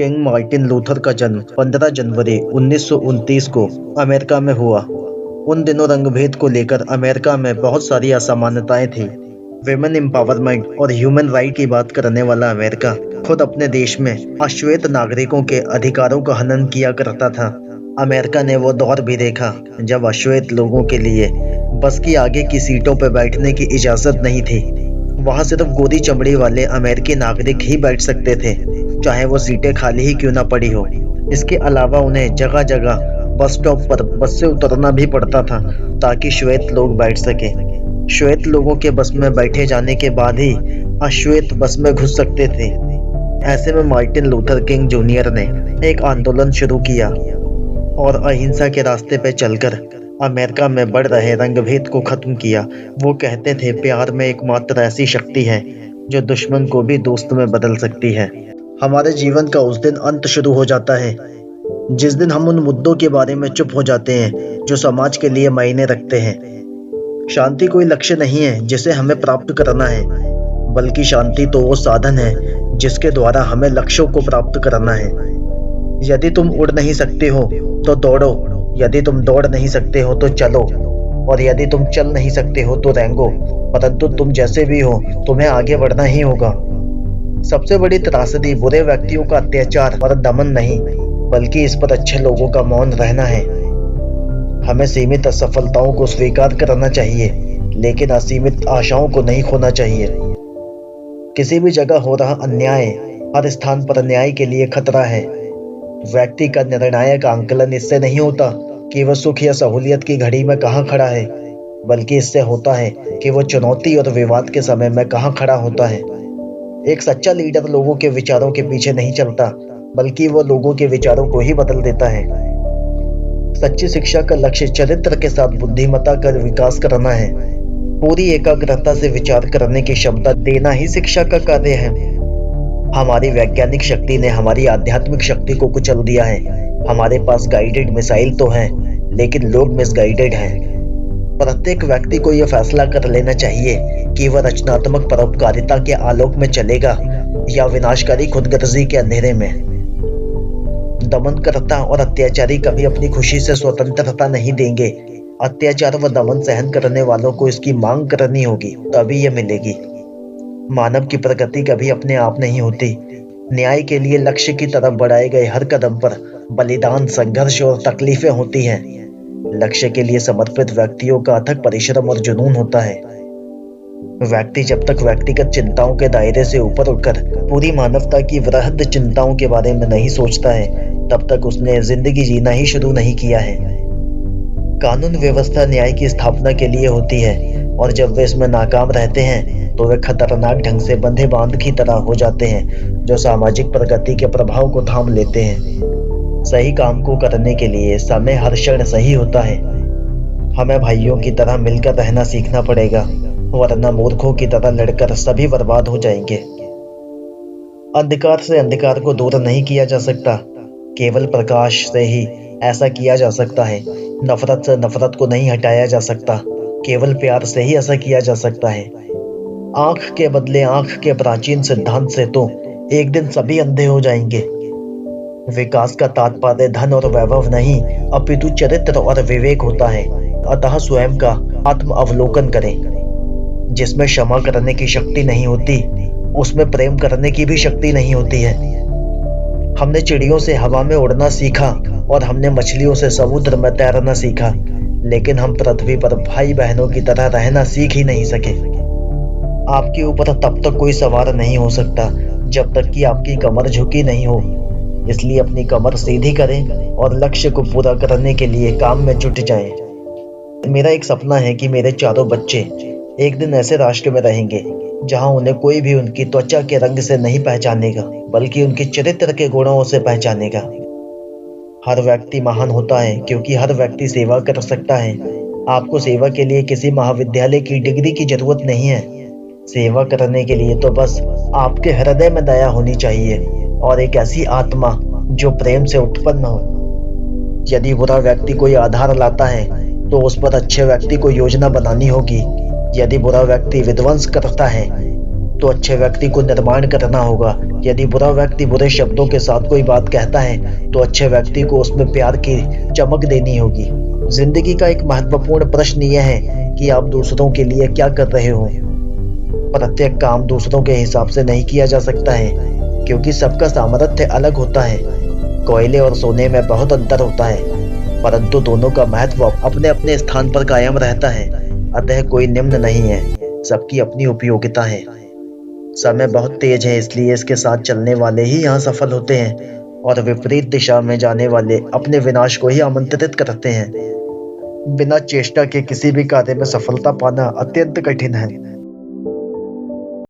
King Martin Luther का जन्म 15 जनवरी 1929 को अमेरिका में हुआ। उन दिनों रंगभेद को लेकर अमेरिका में बहुत सारी असमानताएं थी। विमेन एम्पावरमेंट और ह्यूमन राइट की बात करने वाला अमेरिका खुद अपने देश में अश्वेत नागरिकों के अधिकारों का हनन किया करता था। अमेरिका ने वो दौर भी देखा जब अश्वेत लोगों के लिए बस की आगे की सीटों पर बैठने की इजाजत नहीं थी। वहां सिर्फ गोरी चमड़ी वाले अमेरिकी नागरिक ही बैठ सकते थे, चाहे वो सीटें खाली ही क्यों ना पड़ी हो। इसके अलावा उन्हें जगह जगह बस स्टॉप पर बस से उतरना भी पड़ता था ताकि श्वेत लोग बैठ सके। श्वेत लोगों के बस में बैठे जाने के बाद ही अश्वेत बस में घुस सकते थे। ऐसे में मार्टिन लूथर किंग जूनियर ने एक आंदोलन शुरू किया और अहिंसा के रास्ते पर चलकर अमेरिका में बढ़ रहे रंगभेद को खत्म किया। वो कहते थे प्यार में एकमात्र ऐसी शक्ति है जो दुश्मन को भी दोस्त में बदल सकती है। हमारे जीवन का उस दिन अंत शुरू हो जाता है जिस दिन हम उन मुद्दों के बारे में चुप हो जाते हैं जो समाज के लिए मायने रखते हैं। शांति कोई लक्ष्य नहीं है जिसे हमें प्राप्त करना है, बल्कि शांति तो वो साधन है जिसके द्वारा हमें लक्ष्यों को प्राप्त करना है। यदि तुम उड़ नहीं सकते हो तो दौड़ो, यदि तुम दौड़ नहीं सकते हो तो चलो, और यदि तुम चल नहीं सकते हो तो रेंगो। परंतु तुम जैसे भी हो तुम्हें आगे बढ़ना ही होगा। सबसे बड़ी त्रासदी बुरे व्यक्तियों का अत्याचार और दमन नहीं, बल्कि इस पर अच्छे लोगों का मौन रहना है। हमें सीमित असफलताओं को स्वीकार करना चाहिए, लेकिन असीमित आशाओं को नहीं खोना चाहिए। किसी भी जगह हो रहा अन्याय हर स्थान पर न्याय के लिए खतरा है। व्यक्ति का निर्णायक आंकलन इससे नहीं होता कि वह सुख या सहूलियत की घड़ी में कहाँ खड़ा है, बल्कि इससे होता है कि वह चुनौती और विवाद के समय में कहाँ खड़ा होता है। एक सच्चा लीडर लोगों के विचारों के पीछे नहीं चलता, बल्कि वो लोगों के विचारों को ही बदल देता है। सच्ची शिक्षा का लक्ष्य चरित्र के साथ बुद्धिमत्ता का विकास करना है। पूरी एकाग्रता से विचार करने की क्षमता देना ही शिक्षा का कार्य है। हमारी वैज्ञानिक शक्ति ने हमारी आध्यात्मिक शक्ति को कुचल दिया है। हमारे पास गाइडेड मिसाइल तो है, लेकिन लोग मिसगाइडेड हैं। प्रत्येक व्यक्ति को यह फैसला कर लेना चाहिए कि वह रचनात्मक परोपकारिता के आलोक में चलेगा या विनाशकारी खुदगर्जी के अंधेरे में। दमनकर्ता और अत्याचारी कभी अपनी खुशी से स्वतंत्रता नहीं देंगे। अत्याचार व दमन सहन करने वालों को इसकी मांग करनी होगी, तभी यह मिलेगी। मानव की प्रगति कभी अपने आप नहीं होती। न्याय के लिए लक्ष्य की तरफ बढ़ाए गए हर कदम पर बलिदान, संघर्ष और तकलीफें होती हैं। लक्ष्य के लिए समर्पित व्यक्तियों का अथक परिश्रम और जुनून होता है। व्यक्ति जब तक व्यक्तिगत चिंताओं के दायरे से ऊपर उठकर पूरी मानवता की वृहद चिंताओं के बारे में नहीं सोचता है, तब तक उसने जिंदगी जीना ही शुरू नहीं किया है। कानून व्यवस्था न्याय की स्थापना के लिए होती है, और जब वे इसमें नाकाम रहते हैं तो वे खतरनाक ढंग से बंधे बांध की तरह हो जाते हैं जो सामाजिक प्रगति के प्रभाव को थाम लेते हैं। सही काम को करने के लिए समय हर क्षण सही होता है। हमें भाइयों की तरह मिलकर रहना सीखना पड़ेगा, वरना मूर्खों की तरह लड़कर सभी बर्बाद हो जाएंगे। अंधकार से अंधकार को दूर नहीं किया जा सकता, केवल प्रकाश से ही ऐसा किया जा सकता है। नफरत से नफरत को नहीं हटाया जा सकता, केवल प्यार से ही ऐसा किया जा सकता है। आंख के बदले आंख के प्राचीन सिद्धांत से तो एक दिन सभी अंधे हो जाएंगे। विकास का तात्पर्य धन और वैभव नहीं, अपितु चरित्र और विवेक होता है। अतः स्वयं का आत्म अवलोकन करें। जिसमें क्षमा करने की शक्ति नहीं होती, उसमें प्रेम करने की भी शक्ति नहीं होती है। हमने चिड़ियों से हवा में उड़ना सीखा और हमने मछलियों से समुद्र में तैरना सीखा, लेकिन हम पृथ्वी पर भाई बहनों की तरह रहना सीख ही नहीं सके। आपके ऊपर तब तक कोई सवार नहीं हो सकता जब तक कि आपकी कमर झुकी नहीं हो। इसलिए अपनी कमर सीधी करें और लक्ष्य को पूरा करने के लिए काम में जुट जाएं। मेरा एक सपना है कि मेरे चारों बच्चे एक दिन ऐसे राष्ट्र में रहेंगे जहां उन्हें कोई भी उनकी त्वचा के रंग से नहीं पहचानेगा, बल्कि उनके चरित्र के गुणों से पहचानेगा। हर व्यक्ति महान होता है क्योंकि हर व्यक्ति सेवा कर सकता है। आपको सेवा के लिए किसी महाविद्यालय की डिग्री की जरूरत नहीं है। सेवा करने के लिए तो बस आपके हृदय में दया होनी चाहिए और एक ऐसी आत्मा जो प्रेम से उत्पन्न हो। यदि बुरा व्यक्ति कोई आधार लाता है तो उस पर अच्छे व्यक्ति को योजना बनानी होगी। यदि बुरा व्यक्ति विध्वंस करता है तो अच्छे व्यक्ति को निर्माण करना होगा। यदि बुरा व्यक्ति बुरे शब्दों के साथ कोई बात कहता है तो अच्छे व्यक्ति को उसमें प्यार की चमक देनी होगी। जिंदगी का एक महत्वपूर्ण प्रश्न यह है कि आप दूसरों के लिए क्या कर रहे हो। प्रत्येक काम दूसरों के हिसाब से नहीं किया जा सकता है, क्योंकि सबका सामर्थ्य अलग होता है। कोयले और सोने में बहुत अंतर होता है, परंतु दोनों का महत्व अपने अपने स्थान पर कायम रहता है। अतः कोई निम्न नहीं है, सबकी अपनी उपयोगिता है। समय बहुत तेज है, इसलिए इसके साथ चलने वाले ही यहाँ सफल होते हैं, और विपरीत दिशा में जाने वाले अपने विनाश को ही आमंत्रित करते हैं। बिना चेष्टा के किसी भी कार्य में सफलता पाना अत्यंत कठिन है।